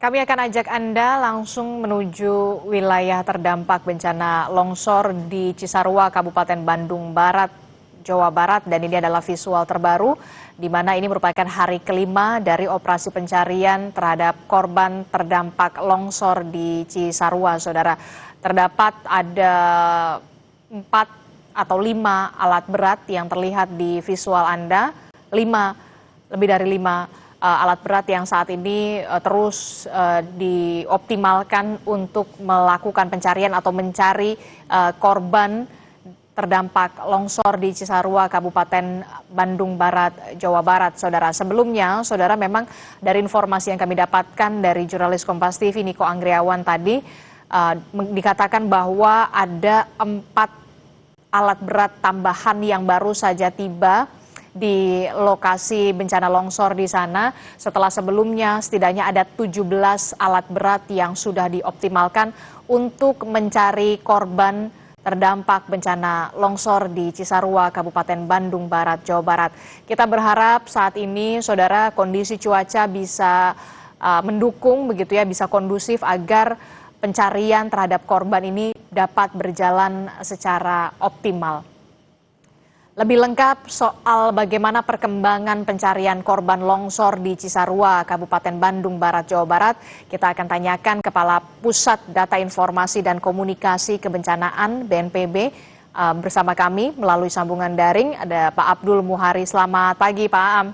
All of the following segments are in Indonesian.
Kami akan ajak Anda langsung menuju wilayah terdampak bencana longsor di Cisarua, Kabupaten Bandung Barat, Jawa Barat. Dan ini adalah visual terbaru, di mana ini merupakan hari kelima dari operasi pencarian terhadap korban terdampak longsor di Cisarua, Saudara. Terdapat ada 4 atau 5 alat berat yang terlihat di visual Anda. Lebih dari 5 alat berat yang saat ini terus dioptimalkan untuk melakukan pencarian atau mencari korban terdampak longsor di Cisarua, Kabupaten Bandung Barat, Jawa Barat, Saudara. Sebelumnya, Saudara, memang dari informasi yang kami dapatkan dari jurnalis Kompas TV Niko Anggriawan tadi, dikatakan bahwa ada 4 alat berat tambahan yang baru saja tiba di lokasi bencana longsor di sana, setelah sebelumnya setidaknya ada 17 alat berat yang sudah dioptimalkan untuk mencari korban terdampak bencana longsor di Cisarua, Kabupaten Bandung Barat, Jawa Barat. Kita berharap saat ini, Saudara, kondisi cuaca bisa mendukung begitu ya, bisa kondusif agar pencarian terhadap korban ini dapat berjalan secara optimal. Lebih lengkap soal bagaimana perkembangan pencarian korban longsor di Cisarua, Kabupaten Bandung Barat, Jawa Barat, kita akan tanyakan Kepala Pusat Data Informasi dan Komunikasi Kebencanaan (BNPB) bersama kami melalui sambungan daring. Ada Pak Abdul Muhari. Selamat pagi, Pak Am.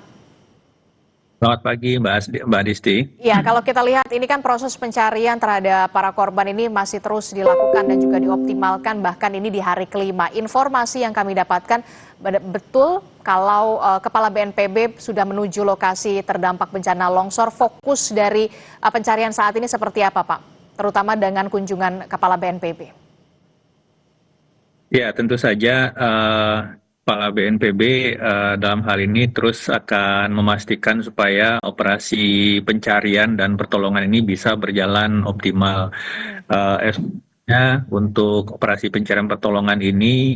Selamat pagi, Mbak Disti. Ya, kalau kita lihat ini kan proses pencarian terhadap para korban ini masih terus dilakukan dan juga dioptimalkan, bahkan ini di hari kelima. Informasi yang kami dapatkan betul kalau Kepala BNPB sudah menuju lokasi terdampak bencana longsor. Fokus dari pencarian saat ini seperti apa, Pak? Terutama dengan kunjungan Kepala BNPB. Ya, tentu saja Kepala BNPB dalam hal ini terus akan memastikan supaya operasi pencarian dan pertolongan ini bisa berjalan optimal. Untuk operasi pencarian pertolongan ini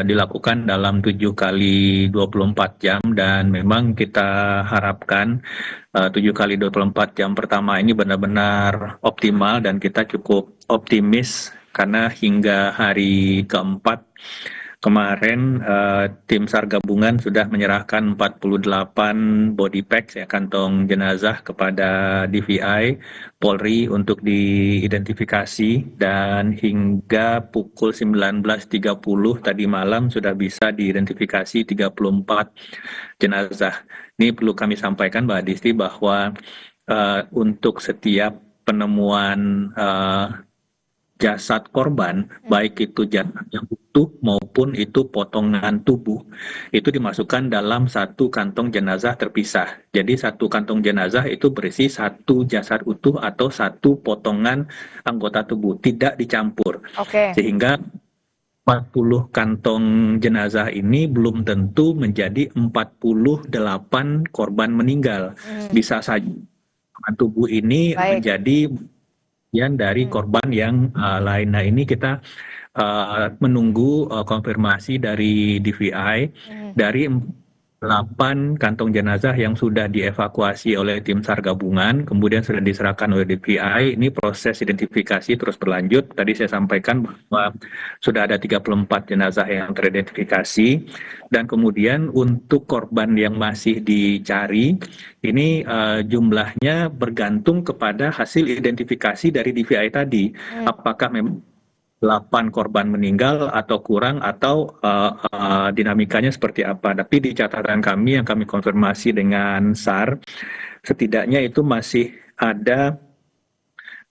dilakukan dalam 7 kali 24 jam dan memang kita harapkan 7 kali 24 jam pertama ini benar-benar optimal dan kita cukup optimis karena hingga hari keempat kemarin tim SAR gabungan sudah menyerahkan 48 body packs, ya, kantong jenazah kepada DVI Polri untuk diidentifikasi, dan hingga pukul 19.30 tadi malam sudah bisa diidentifikasi 34 jenazah. Ini perlu kami sampaikan, Mbak Disti, bahwa untuk setiap penemuan jasad korban, baik itu jasad yang utuh maupun itu potongan tubuh, itu dimasukkan dalam satu kantong jenazah terpisah. Jadi satu kantong jenazah itu berisi satu jasad utuh atau satu potongan anggota tubuh, tidak dicampur. Sehingga 40 kantong jenazah ini belum tentu menjadi 48 korban meninggal. Bisa saja tubuh ini menjadi dari korban yang lain. Nah, ini kita menunggu konfirmasi dari DVI dari 8 kantong jenazah yang sudah dievakuasi oleh tim SAR gabungan, kemudian sudah diserahkan oleh DVI. Ini proses identifikasi terus berlanjut. Tadi saya sampaikan bahwa sudah ada 34 jenazah yang teridentifikasi, dan kemudian untuk korban yang masih dicari, ini jumlahnya bergantung kepada hasil identifikasi dari DVI tadi. Apakah memang 8 korban meninggal atau kurang, atau dinamikanya seperti apa. Tapi di catatan kami yang kami konfirmasi dengan SAR, setidaknya itu masih ada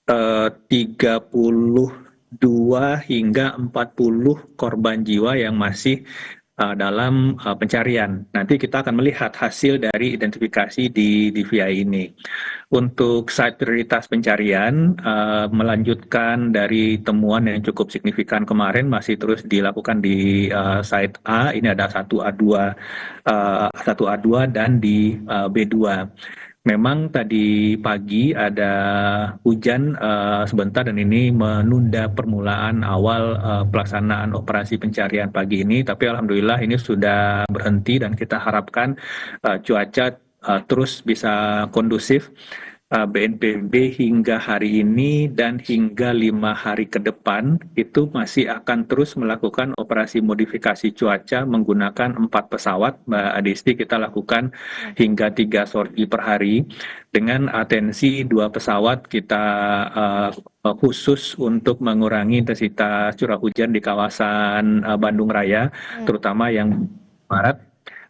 32 hingga 40 korban jiwa yang masih dalam pencarian. Nanti kita akan melihat hasil dari identifikasi di DVI ini. Untuk site prioritas pencarian, melanjutkan dari temuan yang cukup signifikan kemarin, masih terus dilakukan di site A. Ini ada 1A2 dan di B2. Memang tadi pagi ada hujan sebentar, dan ini menunda permulaan awal pelaksanaan operasi pencarian pagi ini. Tapi alhamdulillah ini sudah berhenti, dan kita harapkan cuaca terus bisa kondusif BNPB hingga hari ini dan hingga 5 hari ke depan itu masih akan terus melakukan operasi modifikasi cuaca menggunakan 4 pesawat, Mbak Adisti. Kita lakukan hingga 3 sorti per hari dengan atensi 2 pesawat kita khusus untuk mengurangi intensitas curah hujan di kawasan Bandung Raya, terutama yang barat.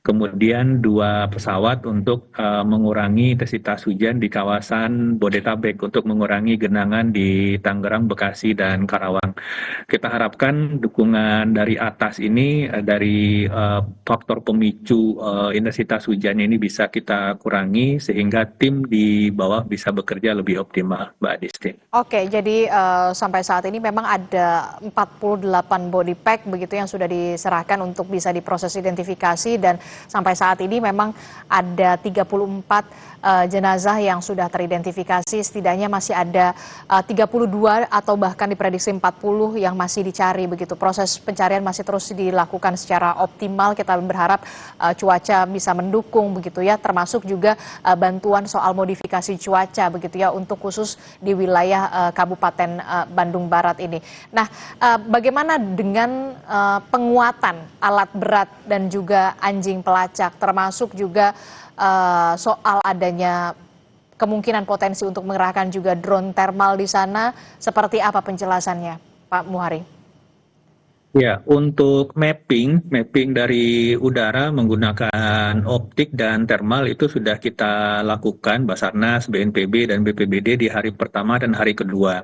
Kemudian 2 pesawat untuk mengurangi intensitas hujan di kawasan Bodetabek untuk mengurangi genangan di Tangerang, Bekasi, dan Karawang. Kita harapkan dukungan dari atas ini dari faktor pemicu intensitas hujan ini bisa kita kurangi sehingga tim di bawah bisa bekerja lebih optimal, Mbak Adisti. Oke, jadi sampai saat ini memang ada 48 body pack begitu yang sudah diserahkan untuk bisa diproses identifikasi, dan sampai saat ini memang ada 34 jenazah yang sudah teridentifikasi. Setidaknya masih ada 32 atau bahkan diprediksi 40 yang masih dicari begitu. Proses pencarian masih terus dilakukan secara optimal. Kita berharap cuaca bisa mendukung begitu ya, termasuk juga bantuan soal modifikasi cuaca begitu ya untuk khusus di wilayah Kabupaten Bandung Barat ini. Nah, bagaimana dengan penguatan alat berat dan juga anjing pelacak, termasuk juga soal adanya kemungkinan potensi untuk mengerahkan juga drone thermal di sana, seperti apa penjelasannya, Pak Muhari? Ya, untuk mapping dari udara menggunakan optik dan thermal itu sudah kita lakukan Basarnas, BNPB, dan BPBD di hari pertama dan hari kedua.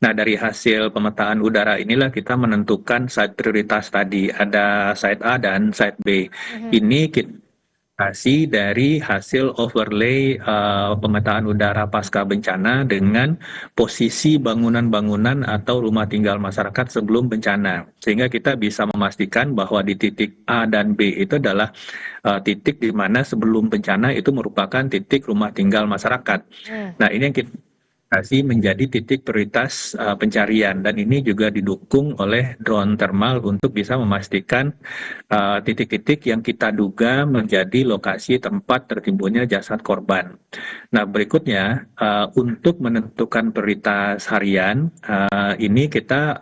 Nah, dari hasil pemetaan udara inilah kita menentukan site prioritas tadi, ada site A dan site B. Ini kita dari hasil overlay pemetaan udara pasca bencana dengan posisi bangunan-bangunan atau rumah tinggal masyarakat sebelum bencana, sehingga kita bisa memastikan bahwa di titik A dan B itu adalah titik di mana sebelum bencana itu merupakan titik rumah tinggal masyarakat. Nah, ini yang kita menjadi titik prioritas pencarian, dan ini juga didukung oleh drone thermal untuk bisa memastikan titik-titik yang kita duga menjadi lokasi tempat tertimbunnya jasad korban. Nah, berikutnya untuk menentukan prioritas harian ini kita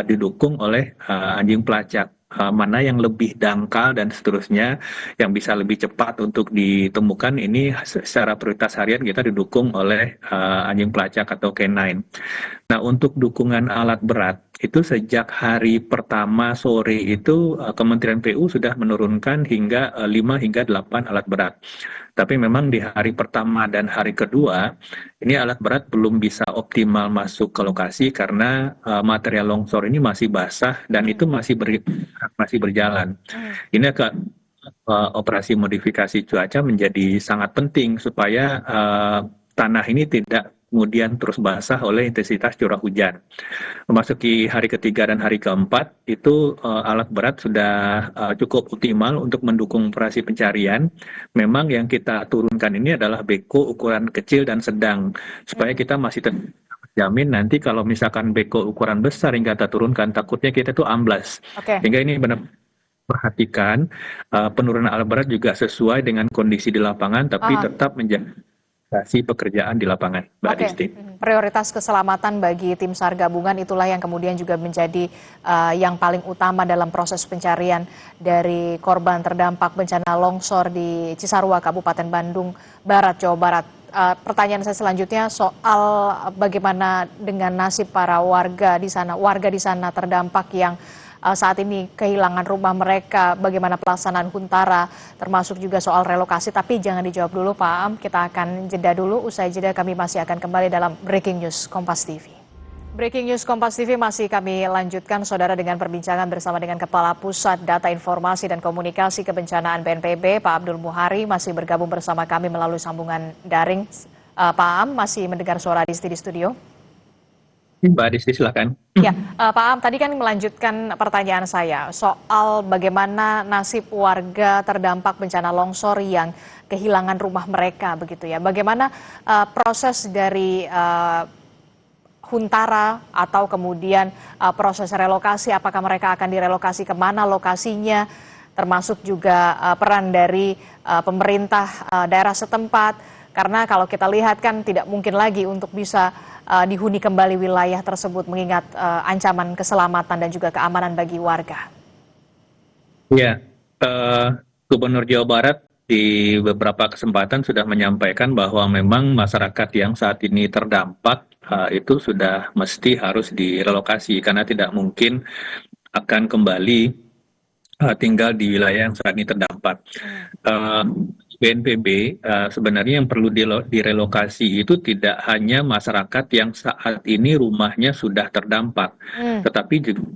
didukung oleh anjing pelacak. Mana yang lebih dangkal dan seterusnya yang bisa lebih cepat untuk ditemukan, ini secara prioritas harian kita didukung oleh anjing pelacak atau K9. Nah, untuk dukungan alat berat itu sejak hari pertama sore itu Kementerian PU sudah menurunkan hingga 5 hingga 8 alat berat. Tapi memang di hari pertama dan hari kedua ini alat berat belum bisa optimal masuk ke lokasi karena material longsor ini masih basah dan itu masih berjalan. Ini operasi modifikasi cuaca menjadi sangat penting supaya tanah ini tidak kemudian terus basah oleh intensitas curah hujan. Memasuki hari ketiga dan hari keempat, itu alat berat sudah cukup optimal untuk mendukung operasi pencarian. Memang yang kita turunkan ini adalah beko ukuran kecil dan sedang, supaya kita masih terjamin nanti kalau misalkan beko ukuran besar yang kita turunkan, takutnya kita tuh amblas. Sehingga ini benar perhatikan penurunan alat berat juga sesuai dengan kondisi di lapangan, tapi tetap menjaga pekerjaan di lapangan, Mbak Adisti. Prioritas keselamatan bagi tim SAR gabungan itulah yang kemudian juga menjadi yang paling utama dalam proses pencarian dari korban terdampak bencana longsor di Cisarua, Kabupaten Bandung Barat, Jawa Barat. Pertanyaan saya selanjutnya soal bagaimana dengan nasib para warga di sana terdampak yang saat ini kehilangan rumah mereka, bagaimana pelaksanaan Huntara, termasuk juga soal relokasi. Tapi jangan dijawab dulu Pak Am, kita akan jeda dulu. Usai jeda kami masih akan kembali dalam Breaking News Kompas TV. Breaking News Kompas TV masih kami lanjutkan, saudara, dengan perbincangan bersama dengan Kepala Pusat Data Informasi dan Komunikasi Kebencanaan BNPB, Pak Abdul Muhari, masih bergabung bersama kami melalui sambungan daring. Pak Am, masih mendengar suara di studio? Mbak Adisti, silakan. Ya, Pak Am, tadi kan melanjutkan pertanyaan saya soal bagaimana nasib warga terdampak bencana longsor yang kehilangan rumah mereka, begitu ya. Bagaimana proses dari Huntara atau kemudian proses relokasi, apakah mereka akan direlokasi kemana lokasinya, termasuk juga peran dari pemerintah daerah setempat. Karena kalau kita lihat kan tidak mungkin lagi untuk bisa dihuni kembali wilayah tersebut mengingat ancaman keselamatan dan juga keamanan bagi warga. Ya, Gubernur Jawa Barat di beberapa kesempatan sudah menyampaikan bahwa memang masyarakat yang saat ini terdampak itu sudah mesti harus direlokasi karena tidak mungkin akan kembali tinggal di wilayah yang saat ini terdampak. BNPB sebenarnya yang perlu direlokasi itu tidak hanya masyarakat yang saat ini rumahnya sudah terdampak, tetapi juga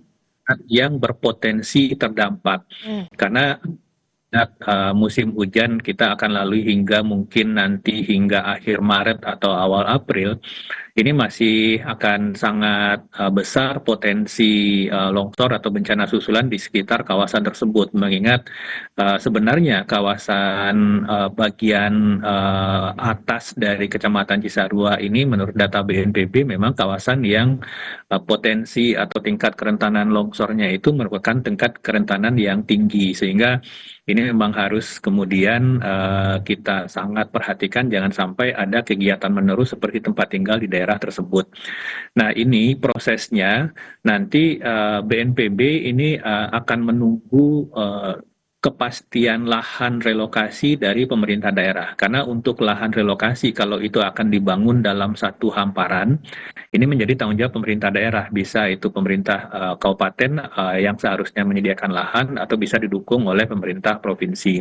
yang berpotensi terdampak. Karena musim hujan kita akan lalui hingga mungkin nanti hingga akhir Maret atau awal April, ini masih akan sangat besar potensi longsor atau bencana susulan di sekitar kawasan tersebut. Mengingat sebenarnya kawasan bagian atas dari Kecamatan Cisarua ini menurut data BNPB memang kawasan yang potensi atau tingkat kerentanan longsornya itu merupakan tingkat kerentanan yang tinggi, sehingga ini memang harus kemudian kita sangat perhatikan jangan sampai ada kegiatan menerus seperti tempat tinggal di daerah tersebut. Nah, ini prosesnya nanti BNPB ini akan menunggu kepastian lahan relokasi dari pemerintah daerah. Karena untuk lahan relokasi kalau itu akan dibangun dalam satu hamparan, ini menjadi tanggung jawab pemerintah daerah. Bisa itu pemerintah kabupaten yang seharusnya menyediakan lahan atau bisa didukung oleh pemerintah provinsi.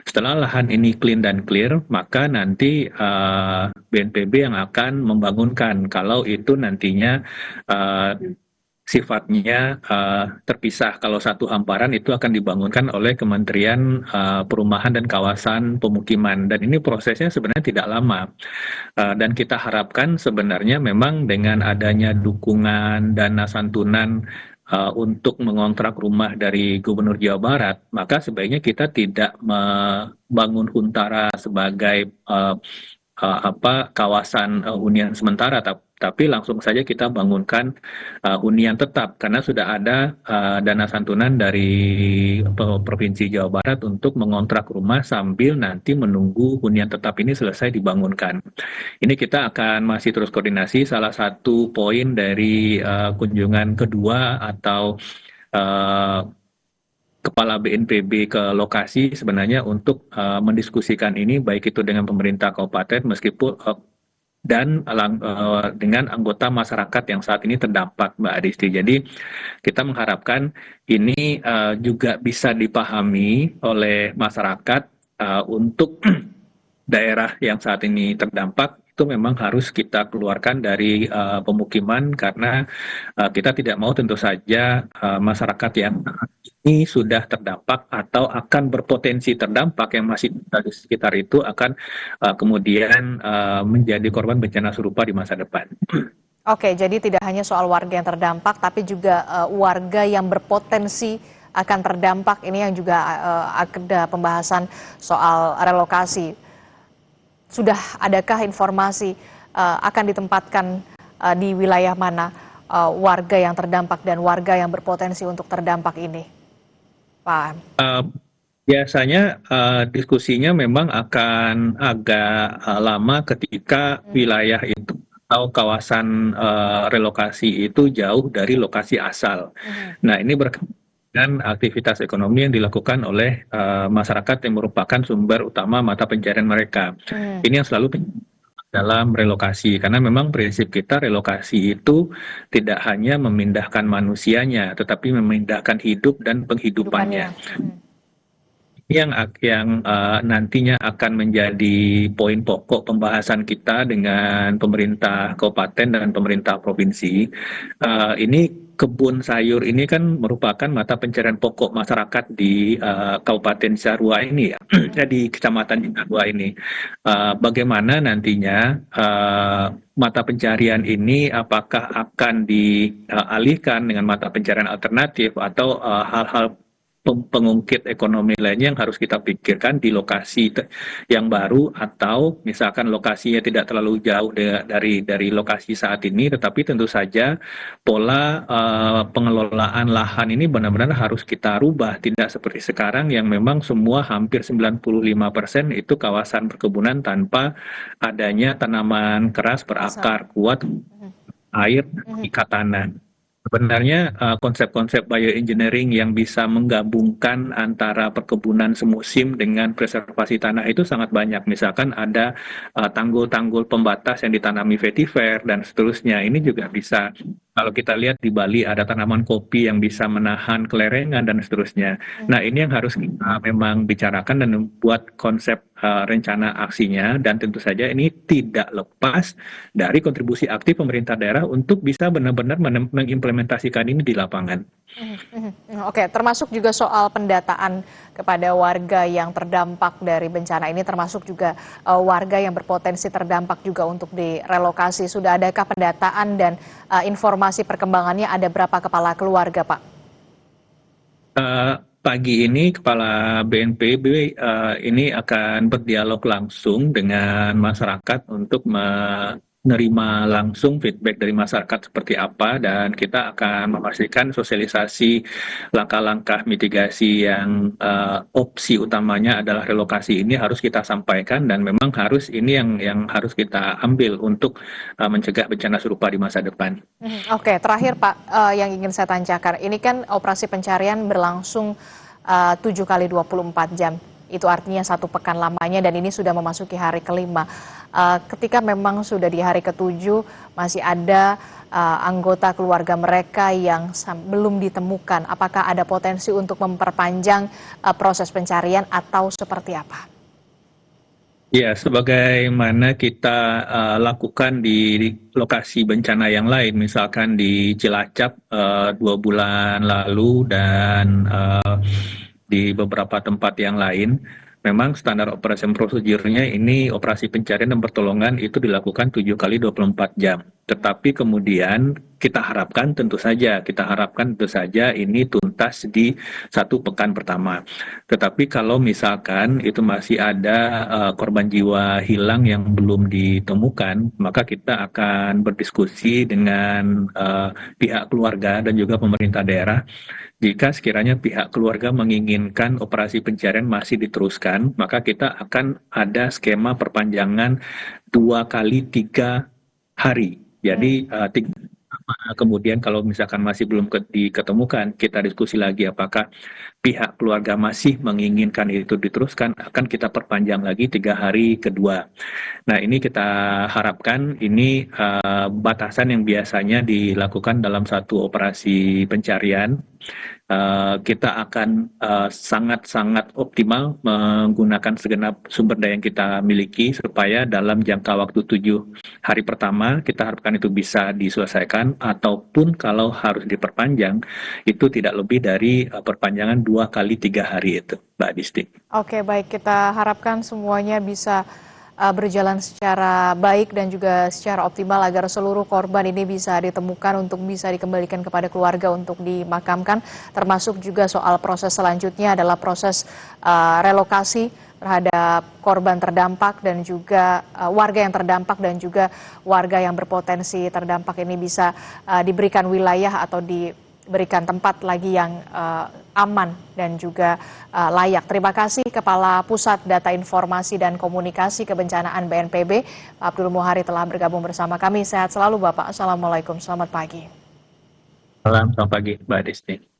Setelah lahan ini clean dan clear, maka nanti BNPB yang akan membangunkan kalau itu nantinya sifatnya terpisah. Kalau satu hamparan itu akan dibangunkan oleh Kementerian Perumahan dan Kawasan Pemukiman, dan ini prosesnya sebenarnya tidak lama. Dan kita harapkan sebenarnya memang dengan adanya dukungan dana santunan untuk mengontrak rumah dari Gubernur Jawa Barat, maka sebaiknya kita tidak membangun Huntara sebagai kawasan hunian sementara, tapi langsung saja kita bangunkan hunian tetap karena sudah ada dana santunan dari Provinsi Jawa Barat untuk mengontrak rumah sambil nanti menunggu hunian tetap ini selesai dibangunkan. Ini kita akan masih terus koordinasi. Salah satu poin dari kunjungan kedua atau Kepala BNPB ke lokasi sebenarnya untuk mendiskusikan ini baik itu dengan pemerintah kabupaten meskipun dan dengan anggota masyarakat yang saat ini terdampak, Mbak Adisti. Jadi kita mengharapkan ini juga bisa dipahami oleh masyarakat untuk daerah yang saat ini terdampak itu memang harus kita keluarkan dari pemukiman karena kita tidak mau tentu saja masyarakat yang ini sudah terdampak atau akan berpotensi terdampak yang masih di sekitar itu akan kemudian menjadi korban bencana serupa di masa depan. Oke, jadi tidak hanya soal warga yang terdampak, tapi juga warga yang berpotensi akan terdampak. Ini yang juga ada pembahasan soal relokasi. Sudah adakah informasi akan ditempatkan di wilayah mana warga yang terdampak dan warga yang berpotensi untuk terdampak ini, Pak? Biasanya diskusinya memang akan agak lama ketika wilayah itu atau kawasan relokasi itu jauh dari lokasi asal. Nah, ini berkaitan dengan aktivitas ekonomi yang dilakukan oleh masyarakat yang merupakan sumber utama mata pencarian mereka. Ini yang selalu dalam relokasi, karena memang prinsip kita relokasi itu tidak hanya memindahkan manusianya, tetapi memindahkan hidup dan penghidupannya. Yang nantinya akan menjadi poin pokok pembahasan kita dengan pemerintah kabupaten dan pemerintah provinsi. Ini kebun sayur ini kan merupakan mata pencarian pokok masyarakat di Kabupaten Cisarua ini ya, di Kecamatan Cisarua ini. Bagaimana nantinya mata pencarian ini apakah akan dialihkan dengan mata pencarian alternatif atau hal-hal pengungkit ekonomi lainnya yang harus kita pikirkan di lokasi yang baru, atau misalkan lokasinya tidak terlalu jauh dari lokasi saat ini, tetapi tentu saja pola pengelolaan lahan ini benar-benar harus kita rubah, tidak seperti sekarang yang memang semua hampir 95% itu kawasan perkebunan tanpa adanya tanaman keras berakar kuat, air, ikat tanah. Sebenarnya konsep-konsep bioengineering yang bisa menggabungkan antara perkebunan semusim dengan preservasi tanah itu sangat banyak. Misalkan ada tanggul-tanggul pembatas yang ditanami vetiver dan seterusnya. Ini juga bisa, kalau kita lihat di Bali ada tanaman kopi yang bisa menahan kelerengan dan seterusnya. Nah, ini yang harus kita memang bicarakan dan membuat konsep rencana aksinya, dan tentu saja ini tidak lepas dari kontribusi aktif pemerintah daerah untuk bisa benar-benar mengimplementasikan ini di lapangan. Oke, termasuk juga soal pendataan kepada warga yang terdampak dari bencana ini, termasuk juga warga yang berpotensi terdampak juga untuk direlokasi. Sudah adakah pendataan dan informasi perkembangannya, ada berapa kepala keluarga, Pak? Pagi ini Kepala BNPB ini akan berdialog langsung dengan masyarakat untuk menerima langsung feedback dari masyarakat seperti apa, dan kita akan memastikan sosialisasi langkah-langkah mitigasi yang opsi utamanya adalah relokasi ini harus kita sampaikan, dan memang harus ini yang harus kita ambil untuk mencegah bencana serupa di masa depan. Oke, terakhir Pak, yang ingin saya tanyakan, ini kan operasi pencarian berlangsung 7 kali 24 jam. Itu artinya 1 pekan lamanya, dan ini sudah memasuki hari kelima. Ketika memang sudah di hari ke-7 masih ada anggota keluarga mereka yang belum ditemukan, apakah ada potensi untuk memperpanjang proses pencarian atau seperti apa? Ya, sebagaimana kita lakukan di lokasi bencana yang lain, misalkan di Cilacap 2 bulan lalu dan di beberapa tempat yang lain, memang standar operasi prosedurnya ini operasi pencarian dan pertolongan itu dilakukan 7 kali 24 jam. Tetapi kemudian kita harapkan tentu saja ini tuntas di 1 pekan pertama. Tetapi kalau misalkan itu masih ada korban jiwa hilang yang belum ditemukan, maka kita akan berdiskusi dengan pihak keluarga dan juga pemerintah daerah. Jika sekiranya pihak keluarga menginginkan operasi pencarian masih diteruskan, maka kita akan ada skema perpanjangan 2 kali 3 hari. Jadi kemudian kalau misalkan masih belum diketemukan, kita diskusi lagi apakah pihak keluarga masih menginginkan itu diteruskan, akan kita perpanjang lagi 3 hari kedua. Nah, ini kita harapkan ini batasan yang biasanya dilakukan dalam 1 operasi pencarian. Kita akan sangat-sangat optimal menggunakan segenap sumber daya yang kita miliki supaya dalam jangka waktu 7 hari pertama kita harapkan itu bisa diselesaikan, ataupun kalau harus diperpanjang itu tidak lebih dari perpanjangan 2 kali 3 hari itu, Mbak Disti. Oke, baik, kita harapkan semuanya bisa berjalan secara baik dan juga secara optimal agar seluruh korban ini bisa ditemukan untuk bisa dikembalikan kepada keluarga untuk dimakamkan, termasuk juga soal proses selanjutnya adalah proses relokasi terhadap korban terdampak dan juga warga yang terdampak dan juga warga yang berpotensi terdampak ini bisa diberikan wilayah atau diberikan tempat lagi yang aman dan juga layak. Terima kasih Kepala Pusat Data Informasi dan Komunikasi Kebencanaan BNPB, Pak Abdul Muhari telah bergabung bersama kami. Sehat selalu Bapak. Assalamualaikum, selamat pagi. Selamat pagi Mbak Disti.